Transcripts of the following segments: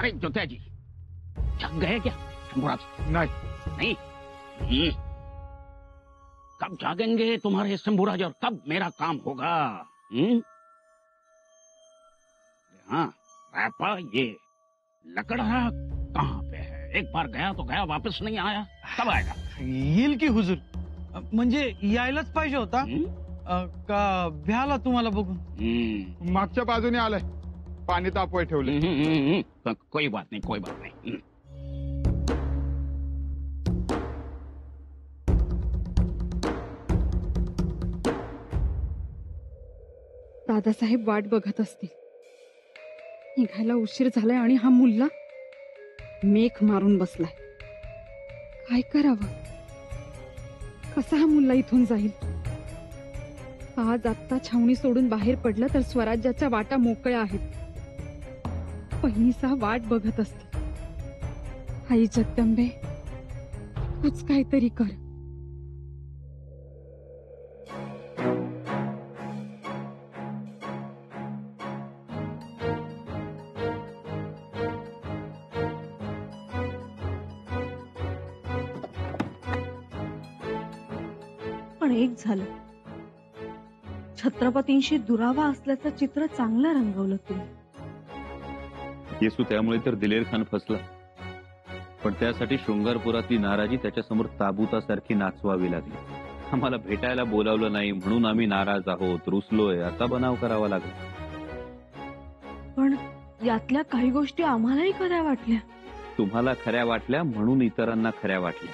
अरे जोत्या जी, जग गए क्या शंभूराज? नहीं नहीं। कब जागेंगे तुम्हारे शंभूराज और कब मेरा काम होगा? हाँ पापा, ये लकड़ा कहाँ पे है? एक बार गया तो गया, वापस नहीं आया। कब आएगा? येईल की हुजूर, म्हणजे यायलाच पाहिजे होता का भ्याला तुम्हाला बघून? मागच्या बाजूने आलाय, पाणी तापवाय ठेवले. कोई बात नहीं, कोई बात नहीं. दादासाहेब वाट बघत असतील. निघायला उशीर झालाय आणि हा मुल्ला मेख मारून बसलाय. काय करावं? कसा हा मुल्ला इथून जाईल? आज आत्ता छावणी सोडून बाहेर पडलं तर स्वराज्याच्या वाटा मोकळ्या आहेत. पहिलीसा वाट बघत असते. आई जगदंबे, तूच काहीतरी कर. पण एक झालं, छत्रपतींशी दुरावा असल्याचं चित्र चांगलं रंगवलं तुम्ही. येसू त्यामुळे तर दिलेर खान फसला, पण त्यासाठी शृंगारपुरातली नाराजी त्याच्यासमोर ताबुतासारखी नाचवावी लागली. आम्हाला भेटायला बोलावलं नाही म्हणून आम्ही नाराज आहोत, रुसलोय, असा बनाव करावा लागला. पण यातल्या काही गोष्टी आम्हालाही खऱ्या वाटल्या. तुम्हाला खऱ्या वाटल्या म्हणून इतरांना खऱ्या वाटल्या,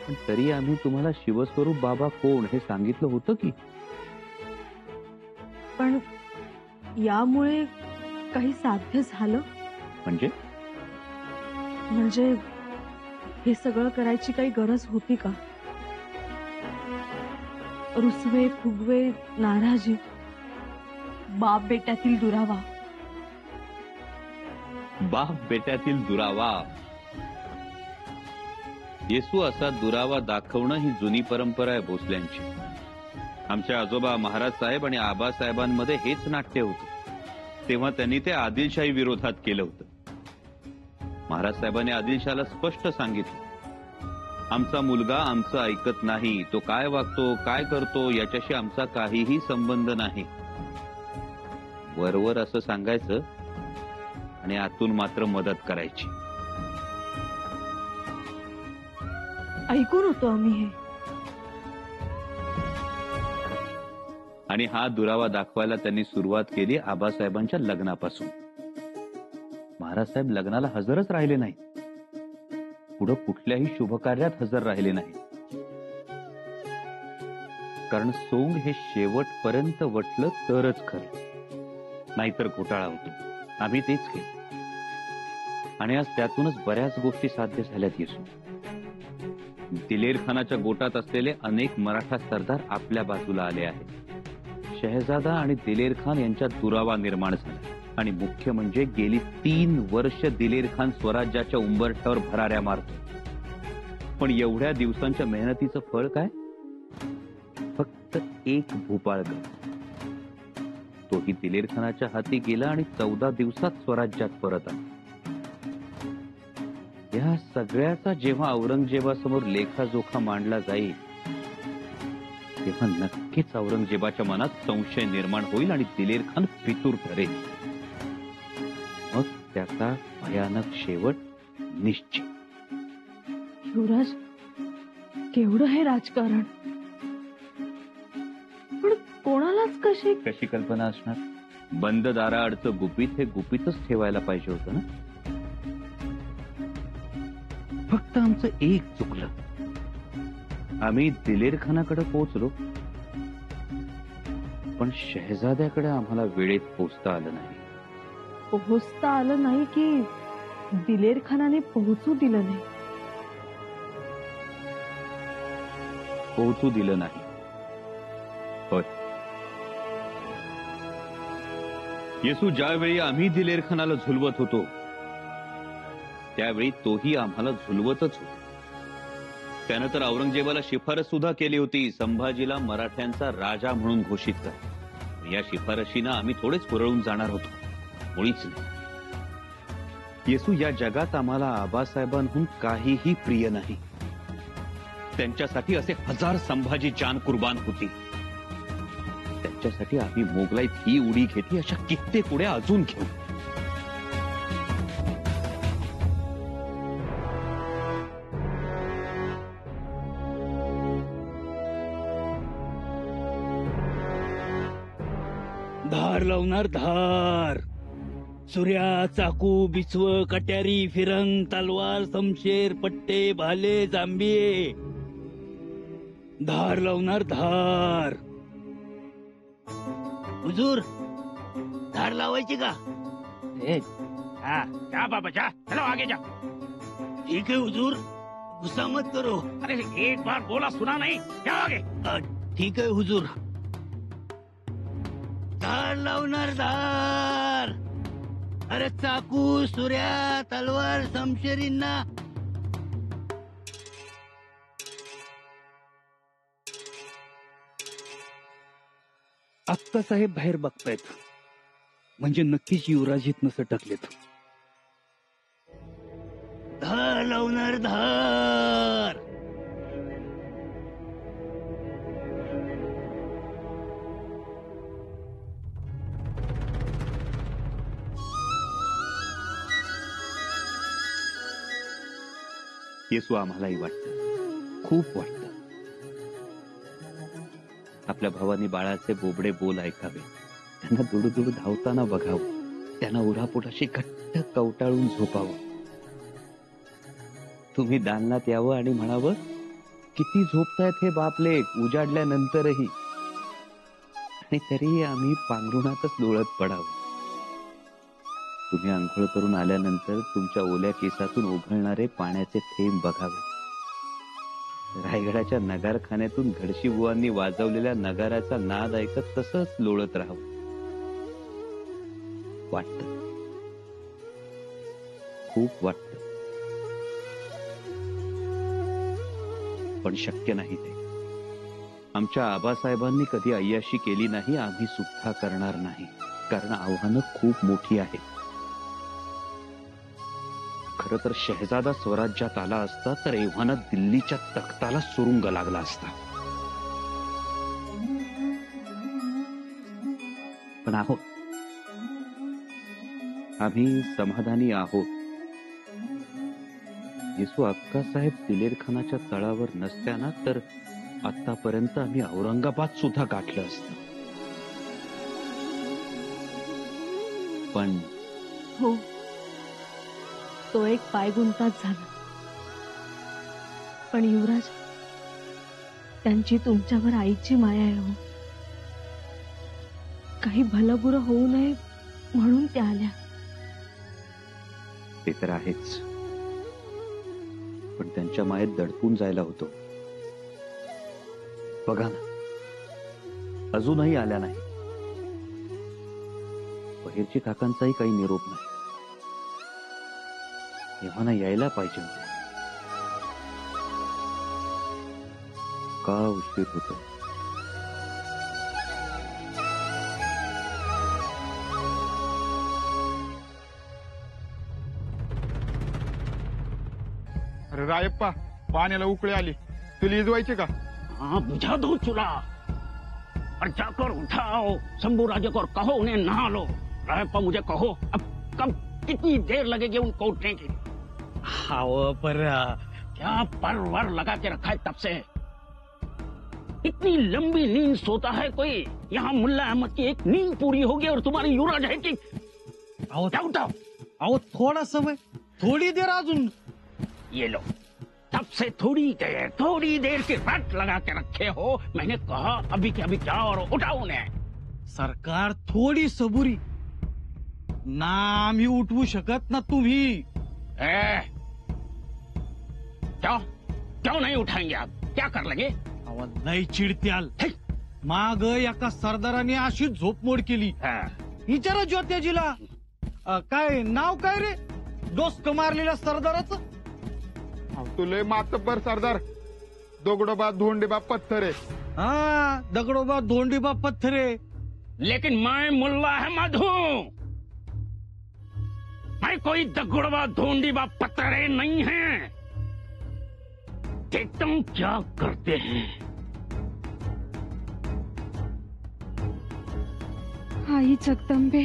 पण तरी आम्ही तुम्हाला शिवस्वरूप बाबा कोण हे सांगितलं होतं की. पण यामुळे काही साध्य झालं? म्हणजे हे सगळं करायची काही गरज होती का? रुसवे फुगवे, नाराजी, बाप बेट्यातील दुरावा. बाप बेट्यातील दुरावा. येसू असा दुरावा दाखवणं ही जुनी परंपरा आहे भोसल्यांची. आमच्या आजोबा महाराज साहेब आणि आबासाहेबांमध्ये हेच नाट्य होतं. तेव्हा त्यांनी ते आदिलशाही विरोधात केलं होतं. महाराज साहेबांनी आदिलशाहला स्पष्ट सांगितलं, आमचा मुलगा आमचं ऐकत नाही, तो काय वागतो काय करतो याच्याशी आमचा काहीही संबंध नाही. वरवर असं सांगायचं आणि आतून मात्र मदत करायची. ऐकून होतो आम्ही हे. आणि हा दुरावा दाखवायला त्यांनी सुरुवात केली आबासाहेबांच्या लग्नापासून. महाराज साहेब लग्नाला हजरच राहिले नाही, पुढे कुठल्याही शुभकार्यात हजर राहिले नाही. कारण सोंग हे शेवटपर्यंत वटलं तरच खरं, नाहीतर घोटाळा होतो. आम्ही तेच केलं आणि आज त्यातूनच बऱ्याच गोष्टी साध्य झाल्यात. येसू, दिलेर खानाच्या गोटात असलेले अनेक मराठा सरदार आपल्या बाजूला आले आहेत. शहजादा आणि दिलेर खान यांच्यात दुरावा निर्माण झाला आणि मुख्य म्हणजे गेली 3 वर्ष दिलेर खान स्वराज्याच्या उंबरठ्यावर भराऱ्या मारतो. पण एवढ्या दिवसांच्या मेहनतीचं फळ काय? फक्त एक भूपाळगड. तोही दिलेर खानाच्या हाती गेला आणि 14 दिवसात स्वराज्यात परत आला. या सगळ्याचा जेव्हा औरंगजेबासमोर लेखाजोखा मांडला जाईल तेव्हा नक्कीच औरंगजेबाच्या मनात संशय निर्माण होईल आणि दिलेर खान फितूर ठरेल. मग त्याचा भयानक शेवट निश्चित. युवराज, केवढं हे राजकारण, पण कोणालाच कशी कल्पना असणार? बंद दाराआडचं गुपित हे गुपितच ठेवायला पाहिजे होतं ना. फक्त आमचं एक चुकलं. आम्ही दिलेर खानाकडे पोहोचलो, पण शहजाद्याकडे आम्हाला वेळेत पोहोचता आलं नाही. पोहोचता आलं नाही की दिलेर खानाने पोहोचू दिलं नाही? पोहोचू दिलं नाही. होय येसू, ज्यावेळी आम्ही दिलेर खानाला झुलवत होतो त्यावेळी तोही आम्हाला झुलवतच होता. त्यानं तर औरंगजेबाला शिफारस सुद्धा केली होती, संभाजीला मराठ्यांचा राजा म्हणून घोषित कर. या शिफारशीनं आम्ही थोडेच पुरळून जाणार होतो, मुळीच नाही. येसू, या जगात आम्हाला आबासाहेबांहून काहीही प्रिय नाही. त्यांच्यासाठी असे 1000 संभाजी जान कुर्बान होती. त्यांच्यासाठी आम्ही मोगलाईत ही उडी घेतली, अशा कित्येक उड्या अजून घेऊ. धार लावणार धार. सूर्या, चाकू, बिचव, कट्यारी, फिरंग, तलवार, समशेर, पट्टे, भाले, जांभिये. धार लावणार धार. हुजूर, धार लावायची का? हाँ, जा बाबा जा, चलो आगे जा. ठीक है हुजूर, गुस्सा मत करो. अरे एक बार बोला सुना नहीं, क्या आगे. ठीक है हुजूर. धार लावणार धार. अरे चाकू, सूर्या, तलवार, समशेरींना. आप्पासाहेब बाहेर बघतायत, म्हणजे नक्कीच युवराज इथनं सटकलेत. धार लावणार धार. येसू, आम्हालाही वाटतं, खूप वाटतं. आपल्या भावानी बाळाचे बोबडे बोल ऐकावे, त्यांना दुडूदुडू धावताना बघावं, त्यांना उरापोटाशी घट्ट कवटाळून झोपावं. तुम्ही दालनात यावं आणि म्हणावं, किती झोपतायत हे बापलेक उजाडल्यानंतरही. आणि तरीही आम्ही पांघरुणातच लोळत पडावं. तुम्ही आंघोळ करून आल्यानंतर तुमच्या ओल्या केसातून ओघळणारे पाण्याचे थेंब बघावे. रायगडाच्या नगारखान्यातून घडशी बुवांनी वाजवलेल्या नगाराचा नाद ऐकत तसंच लोळत राहावं. वाटत, खूप वाटत, पण शक्य नाही ते. आमच्या आबासाहेबांनी कधी अय्याशी केली नाही, आम्ही सुद्धा करणार नाही. कारण आव्हानं खूप मोठी आहेत. खरं तर शहजादा स्वराज्यात आला असता तर एव्हाना दिल्लीच्या तख्ताला सुरुंग लागला असता. पण आहोत, आम्ही समाधानी आहोत. येसू, अक्कासाहेब दिलेरखानाच्या तळावर नसत्याना तर आतापर्यंत आम्ही औरंगाबाद सुद्धा गाठलं असतं. पण हो, तो एक पायगुंताच झाला. पण युवराज, त्यांची तुमच्यावर आईची माया आहे हो. काही भलं बुरं होऊ नये म्हणून त्या आल्या. ते तर आहेच, पण त्यांच्या मायेत दडपून जायला होतो. बघा ना, अजूनही आल्या नाही. बहिरची काकांचाही काही निरोप नाही. एव्हाना यायला पाहिजे होते. का उशीर होतो. अरे रायप्पा, पाण्याला उकळी आली, तुला इजवायची का? हाँ, बुझा दो चूल्हा और जाकर उठाओ शंभू राजे को और कहो उन्हें नहा लो. रायप्पा, मुझे कहो अब कब कितनी देर लगेगी उनको उठने की? हाव पर क्या परवर लगा के रखा है तब से? इतनी लंबी नींद सोता है कोई? यहाँ मुल्ला अहमद की एक नींद पूरी होगी और तुम्हारी युवराज है कि अहो क्या उठाओ. अहो, थोडा समय, थोडी देर अजून. ये लो, तब से थोड़ी देर की रट लगा के रखे हो. मैंने कहा अभी के अभी जाओ और उठाओ उन्हें. सरकार, थोडी सबुरी ना. आम्ही उठवू शकत ना तुम्ही. क्यों नहीं उठाएंगे आप? क्या कर लगे? अहो, लय चिडत्याल. माग एका सरदाराने अशी झोपमोड केली. विचारा ज्योत्याजीला. काय नाव काय रे डोसक मारलेल्या सरदाराचं? तुले मातब्बर सरदार दगडोबा धोंडीबा पत्थरे. हा, दगडोबा धोंडीबा पत्थरे. लेकिन मैं मुल्ला अहमद हूँ. मैं कोई दगुड़वा ढोंडीवा पतरे नहीं है। देखता हूं क्या करते हैं। आई जगदंबे,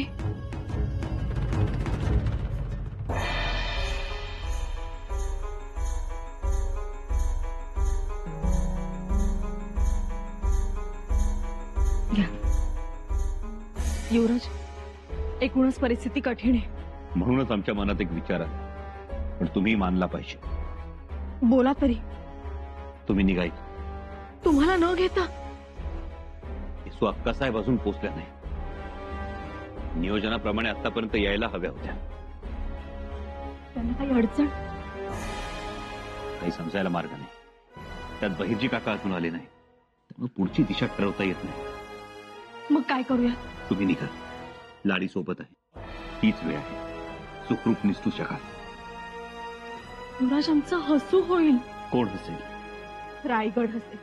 युवराज, एकूणच परिस्थिती कठीण आहे. म्हणूनच आमच्या मनात एक विचार आला, पण तुम्ही मानला पाहिजे. बोला तरी. तुम्ही निघायचं. तुम्हाला न घेता येसू अक्कासाहेब अजून पोचल्या नाही. नियोजनाप्रमाणे आतापर्यंत यायला हव्या होत्या. त्यांना काही अडचण? काही समजायला मार्ग नाही. त्यात बहिर्जी काका अजून आले नाही, त्यामुळे पुढची दिशा ठरवता येत नाही. मग काय करूया? तुम्ही निघा. लाडी सोबत आहे. हीच वेळ आहे. सुखरूप निसटू शकाल. युवराज, आमचं हसू होईल. कोण हसेल? रायगड हसेल.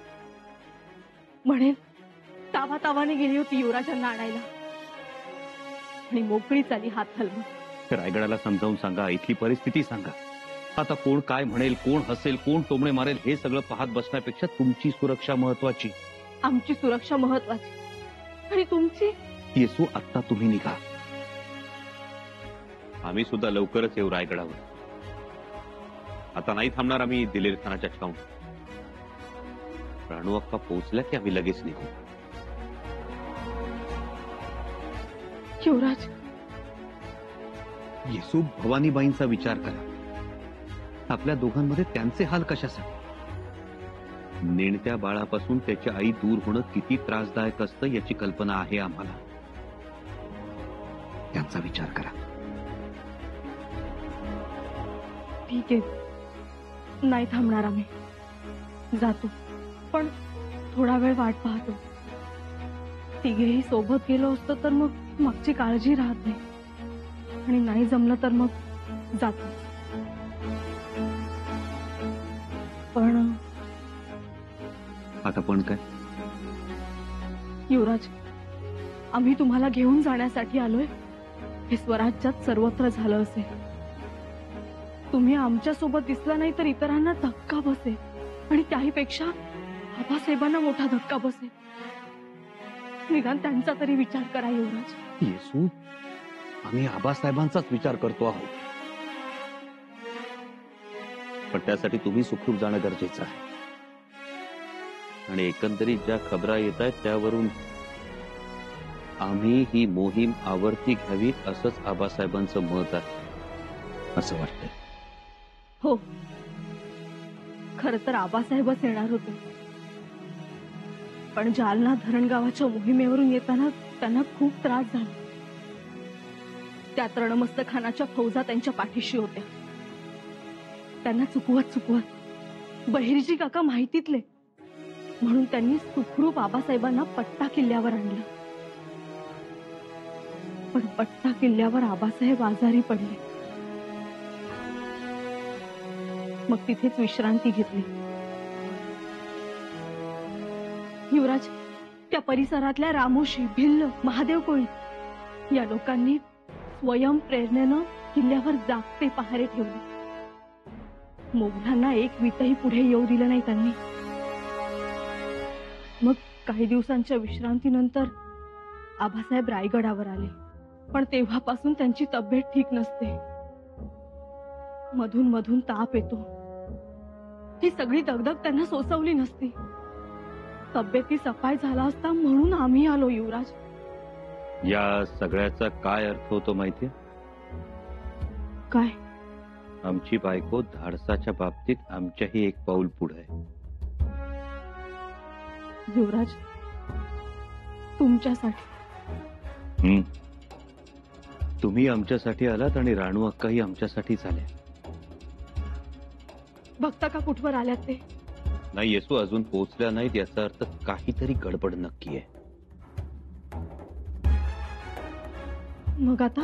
म्हणेल तावा तावाने गेली होती युवराजांना आणायला आणि मोकळी चाली हात हलवून. रायगडाला समजावून सांगा, इथली परिस्थिती सांगा. आता कोण काय म्हणेल, कोण हसेल, कोण टोमणे मारेल, हे सगळं पाहत बसण्यापेक्षा तुमची सुरक्षा महत्वाची. आमची सुरक्षा महत्वाची आणि तुमची? येसू, आता तुम्ही निघा. आम्ही सुद्धा लवकरच येऊ रायगडावर. आता नाही थांबणार आम्ही दिलेर खानाच्या छावून. राणू अक्का पोहोचल्या की आम्ही लगेच निघू. युवराज, येसू, भवानीबाईंचा विचार करा. आपल्या दोघांमध्ये त्यांचे हाल कशासाठी? नेणत्या बाळापासून त्याची आई दूर होणं किती त्रासदायक असतं याची कल्पना आहे आम्हाला. त्यांचा विचार करा. ठीक आहे, नाही थांबणार आम्ही. जातो, पण थोडा वेळ वाट पाहतो. तिघेही सोबत गेलो असतो तर मग मागची काळजी राहत नाही, आणि नाही जमलं तर मग जातो. पण आता पण काय? युवराज, आम्ही तुम्हाला घेऊन जाण्यासाठी आलोय हे स्वराज्यात सर्वत्र झालं असेल. तुम्ही आमच्या सोबत दिसला नाही तर इतरांना धक्का बसेल, आणि त्याहीपेक्षा आबासाहेबांना मोठा धक्का बसेल. निदान त्यांचा तरी विचार करा युवराज. येसू, आम्ही आबासाहेबांचाच विचार करतो आहोत, पण त्यासाठी तुम्ही सुखरूप जाणं गरजेचं आहे. आणि एकंदरीत ज्या खबरा येत आहेत त्यावरून आम्ही ही मोहीम आवर्ती घ्यावी असंच आबासाहेबांचं मत आहे असं वाटतंय. हो, खर तर आबासाहेबच येणार होते, पण जालना धरणगावाच्या मोहिमेवरून येताना त्यांना खूप त्रास झाला. त्यात रणमस्तखानाच्या फौजा त्यांच्या पाठीशी होत्या. त्यांना चुकवत बहिर्जी काका माहितीतले, म्हणून त्यांनी सुखरूप आबासाहेबांना पट्टा किल्ल्यावर आणलं. पण पट्टा किल्ल्यावर आबासाहेब आजारी पडले. मग तिथेच विश्रांती घेतली. युवराज, त्या परिसरातल्या रामोशी, भिल्ल, महादेव कोळी या लोकांनी स्वयं प्रेरणेनं किल्ल्यावर जागते पहारे ठेवले. मोगलांना एक वीतही पुढे येऊ दिलं नाही त्यांनी. मग काही दिवसांच्या विश्रांतीनंतर आबासाहेब रायगडावर आले, पण तेव्हापासून त्यांची तब्येत ठीक नसते. मधून मधून ताप येतो. ही सगळी दगदग त्यांना सोसवली नसती. तब्येती सफाई झाला असता म्हणून आम्ही आलो युवराज. या सगळ्याचा काय अर्थ होतो माहितीये? काय? आमची बायको धाडसाच्या बाबतीत आमच्याही एक पाऊल पुढे आहे. युवराज, तुमच्यासाठी. तुम्ही आमच्यासाठी आलात आणि राणू अक्काही आमच्यासाठीच आल्या. बघता का कुठवर आल्यात ते? नाही येसू, अजून पोहोचल्या नाहीत याचा अर्थ काहीतरी गडबड नक्की आहे. मग आता?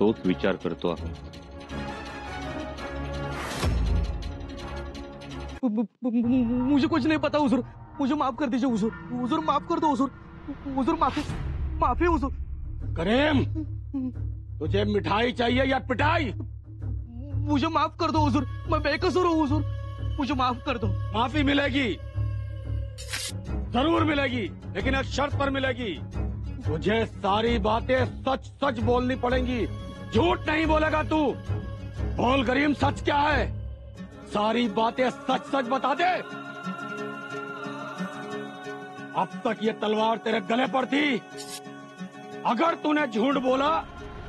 तोच विचार करतो आहोत. मुझे कुछ नहीं पता हुजूर, मुझे माफ कर दीजिए हुजूर. हुजूर माफ कर दो हुजूर. हुजूर माफी, माफी हुजूर. करीम, तुझे मिठाई चाहिए या पिटाई? मुझे माफ कर दो हुजूर, मैं बेकसूर हूँ हुजूर, मुझे माफ कर दो। माफी मिलेगी, जरूर मिलेगी, लेकिन एक शर्त पर मिलेगी। तुझे सारी बातें सच सच बोलनी पड़ेंगी, झूठ नहीं बोलेगा तू। बोल करीम, सच क्या है? सारी बातें सच सच बता दे। अब तक ये तलवार तेरे गले पर थी, अगर तूने झूठ बोला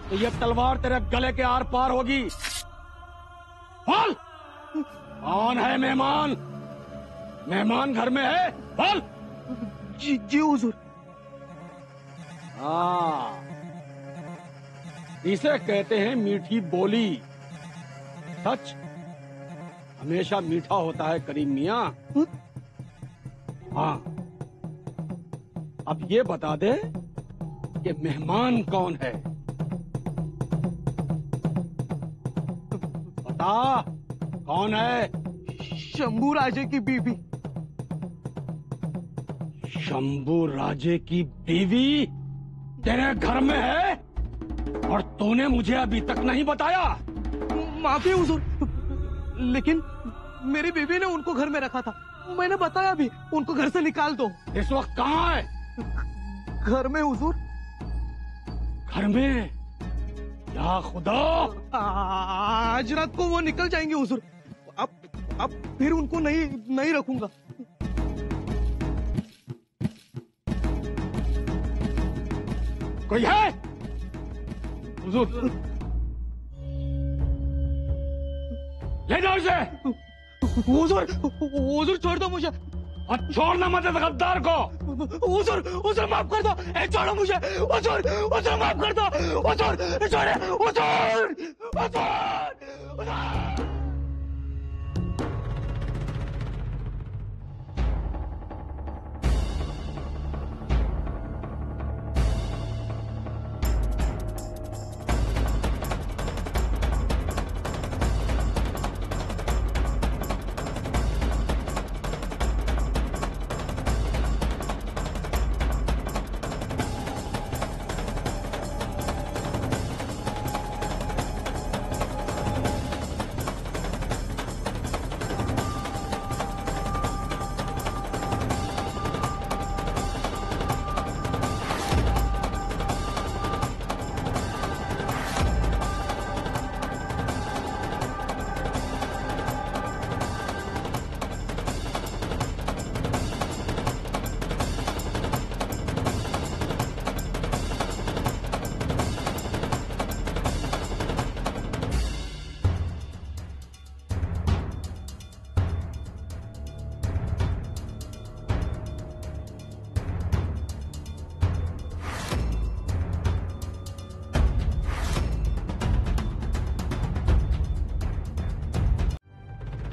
तो ये तलवार तेरे गले के आर पार होगी। बोल, कौन है मेहमान? मेहमान घर में है? बोल। जी हुजूर। हाँ, इसे कहते हैं मीठी बोली। सच हमेशा मीठा होता है करीम मियाँ। हाँ, अब ये बता दे कि मेहमान कौन है? बता, कौन है? शंभू राजे की बीवी। शंभू राजे की बीवी तेरे घर में है और तूने मुझे अभी तक नहीं बताया? माफी हुजूर, लेकिन मेरी बीवी ने उनको घर में रखा था, मैंने बताया भी, उनको घर से निकाल दो। इस वक्त कहाँ है? घर में हुजूर। घर में? या खुदा, आज रात को वो निकल जाएंगे हुजूर। अब फिर उनको नहीं रखूंगा। कोई है? हुजूर, ले जाओ इसे। हुजूर छोड़ दो मुझे। और छोड़ना मत इस गद्दार को। हुजूर माफ कर दो, छोड़ो मुझे। हुजूर माफ कर दो, हुजूर छोड़े, हुजूर।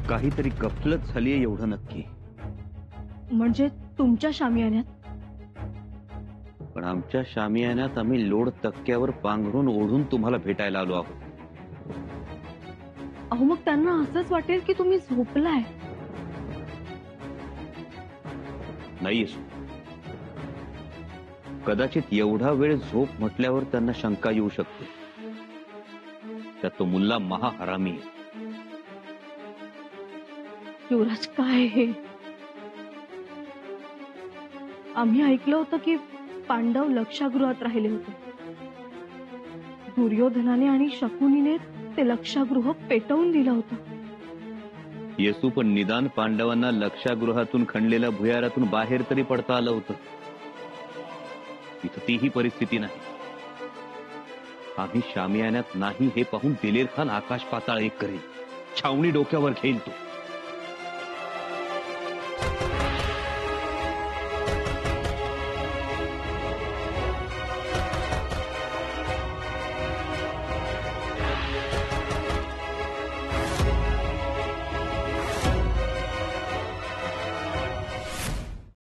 काहीतरी गफलत झालीये एवढं नक्की, म्हणजे तुमच्या शामियान्यात? पण आमच्या शामियान्यात आम्ही लोड तक्क्यावर पांघरून ओढून तुम्हाला भेटायला आलो आहोत. अहो मग त्यांना असंच वाटेल की तुम्ही झोपलाय. नाही येसू, कदाचित एवढा वेळ झोप म्हटल्यावर त्यांना शंका येऊ शकते. त्यात तो मुल्ला महाहरामी आहे. युवराज काय हे? आम्ही ऐकलं होतं की पांडव लक्षागृहात राहिले होते. दुर्योधनाने आणि शकुनीने ते लक्षागृह पेटवून दिलं होतं. येसू, पण निदान पांडवांना लक्षागृहातून खणलेल्या भुयारातून बाहेर तरी पडता आलं होतं. इथं तीही परिस्थिती नाही. आम्ही शामियान्यात नाही हे पाहून दिलेर खान आकाश पाताळ एक करेल, छावणी डोक्यावर घेईल तो.